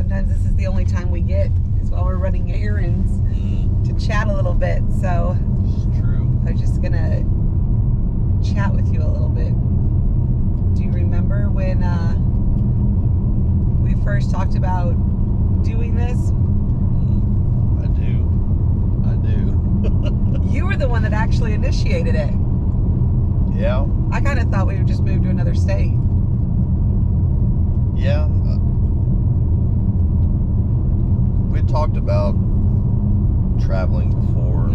sometimes this is the only time we get is while we're running errands to chat a little bit. So It's true. I'm just gonna chat with you a little bit. Do you remember when we first talked about doing this? I do. You were the one that actually initiated it. Yeah. I kind of thought we would just move to another state. Yeah. We talked about traveling before,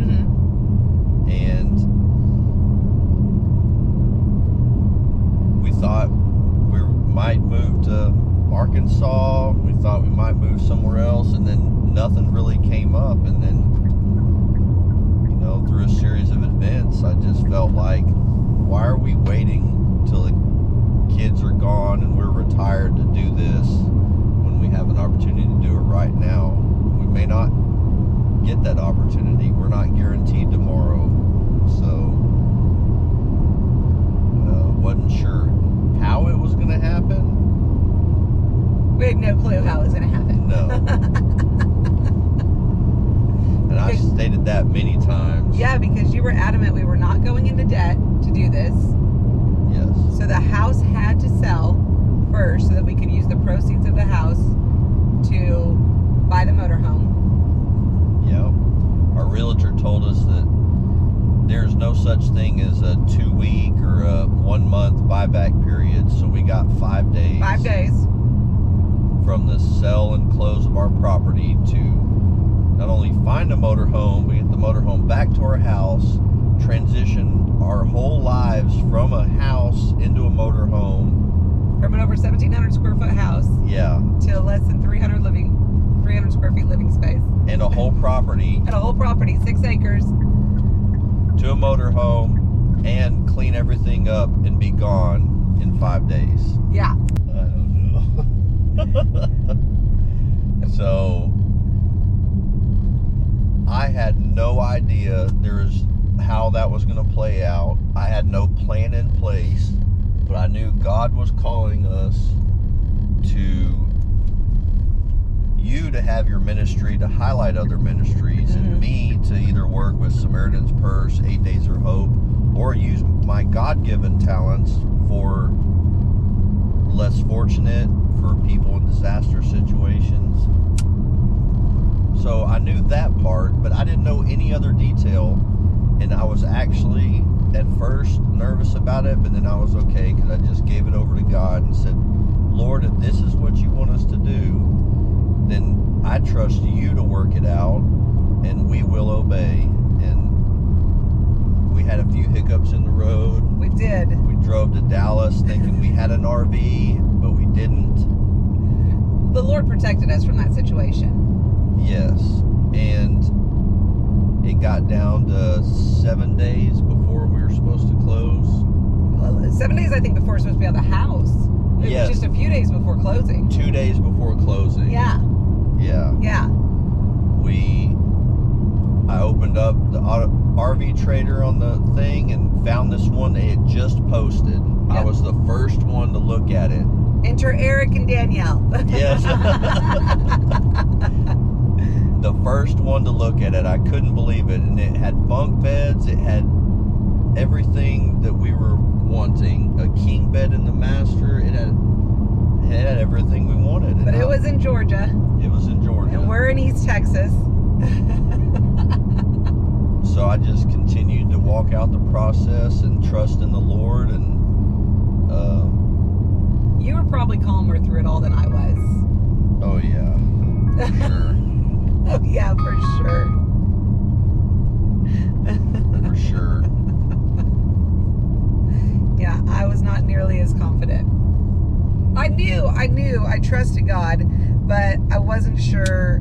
and we thought we might move to Arkansas. We thought we might move somewhere else, and then nothing really came up. And then, you know, through a series of events, I just felt like, why are we waiting till the kids are gone and we're retired to do this when we have an opportunity to do it right now? We may not get that opportunity. We're not guaranteed tomorrow. So, wasn't sure how it was going to happen. We had no clue how it was going to happen. No. And I've stated that many times. Yeah, because you were adamant we were not going into debt to do this. Yes. So the house had to sell first so that we could use the proceeds of the house to buy the motorhome. Yep. Our realtor told us that there's no such thing as a 2-week or a 1-month buyback period. So we got 5 days. 5 days. From the sell and close of our property to not only find a motorhome, but get the motorhome back to our house, transition our whole lives from a house into a motorhome. From an over 1,700 square foot house. Yeah. To less than 300 square feet living space. And a whole property. And a whole property, 6 acres. To a motorhome and clean everything up and be gone in 5 days. Yeah. I don't know. So I had no idea how that was going to play out. I had no plan in place, but I knew God was calling us to have your ministry to highlight other ministries, and me to either work with Samaritan's Purse, 8 Days of Hope, or use my God-given talents for less fortunate, for people in disaster situations. So I knew that part, but I didn't know any other detail, and I was actually at first nervous about it, but then I was okay because I just gave it over to God and said, Lord, if this is what you want us to do, then I trust you to work it out, and we will obey. And we had a few hiccups in the road. We did. We drove to Dallas thinking we had an RV, but we didn't. The Lord protected us from that situation. Yes. And it got down to 7 days before we were supposed to close. Well, 7 days, I think, before we're supposed to be out of the house. It Yes. was just a few days before closing. 2 days before closing. Yeah. Yeah. Yeah. I opened up the RV Trader on the thing and found this one they had just posted. Yep. I was the first one to look at it. Enter Eric and Danielle. Yes. The first one to look at it. I couldn't believe it. And it had bunk beds. It had everything that we were wanting. A king bed in the master. It had everything we wanted. But it was in Georgia. It was in Georgia. And we're in East Texas. So I just continued to walk out the process and trust in the Lord. And you were probably calmer through it all than I was. oh yeah, for sure. Oh yeah, for sure. For sure. Yeah, I was not nearly as confident. I knew, I trusted God, but I wasn't sure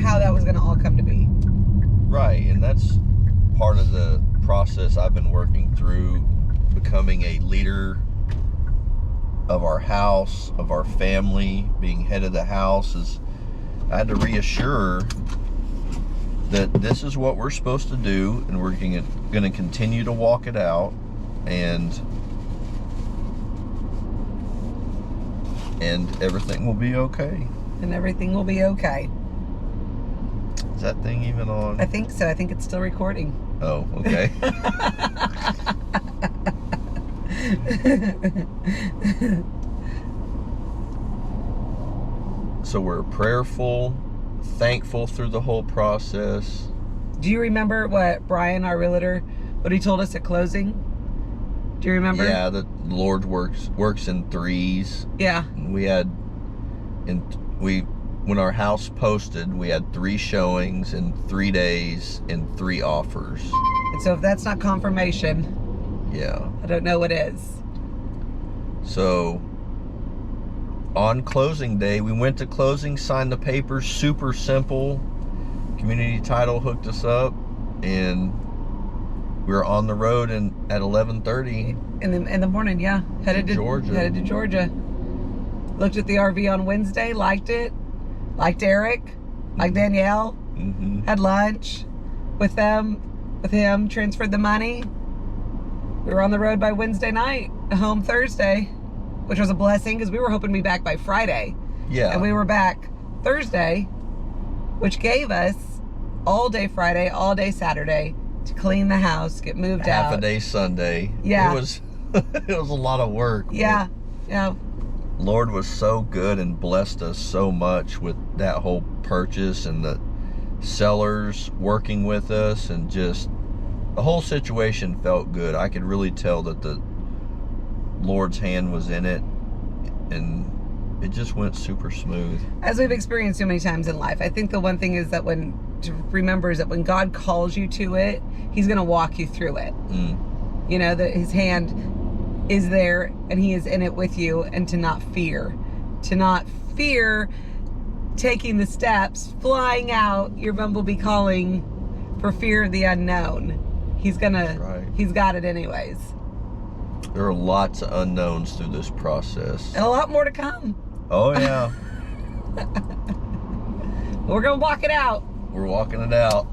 how that was going to all come to be. Right, and that's part of the process I've been working through, becoming a leader of our house, of our family, being head of the house. Is I had to reassure that this is what we're supposed to do, and we're going to continue to walk it out, and everything will be okay. and everything will be okay. Is that thing even on? I think so. I think it's still recording. Oh, okay. So we're prayerful, thankful through the whole process. Do you remember what Brian, our realtor, what he told us at closing? Do you remember? Yeah, the Lord works in threes. Yeah. When our house posted, we had 3 showings in 3 days and 3 offers. And so if that's not confirmation, Yeah. I don't know what is. So on closing day, we went to closing, signed the papers, super simple. Community Title hooked us up, and we were on the road at 11:30. In the morning, yeah. Headed to Georgia. Headed to Georgia. Looked at the RV on Wednesday, liked it. Liked Eric, liked Danielle. Mm-hmm. Had lunch with him, transferred the money. We were on the road by Wednesday night, home Thursday, which was a blessing because we were hoping to be back by Friday. Yeah. And we were back Thursday, which gave us all day Friday, all day Saturday to clean the house, get moved out. Half a day Sunday. Yeah. It was a lot of work. Yeah. Yeah. Lord was so good and blessed us so much with that whole purchase, and the sellers working with us, and just the whole situation felt good. I could really tell that the Lord's hand was in it, and it just went super smooth. As we've experienced so many times in life, I think the one thing is that to remember is that when God calls you to it, He's going to walk you through it. You know, that His hand is there and He is in it with you, and to not fear taking the steps, flying out your bumblebee calling for fear of the unknown. He's got it anyways. There are lots of unknowns through this process. And a lot more to come. Oh yeah. We're going to walk it out. We're walking it out.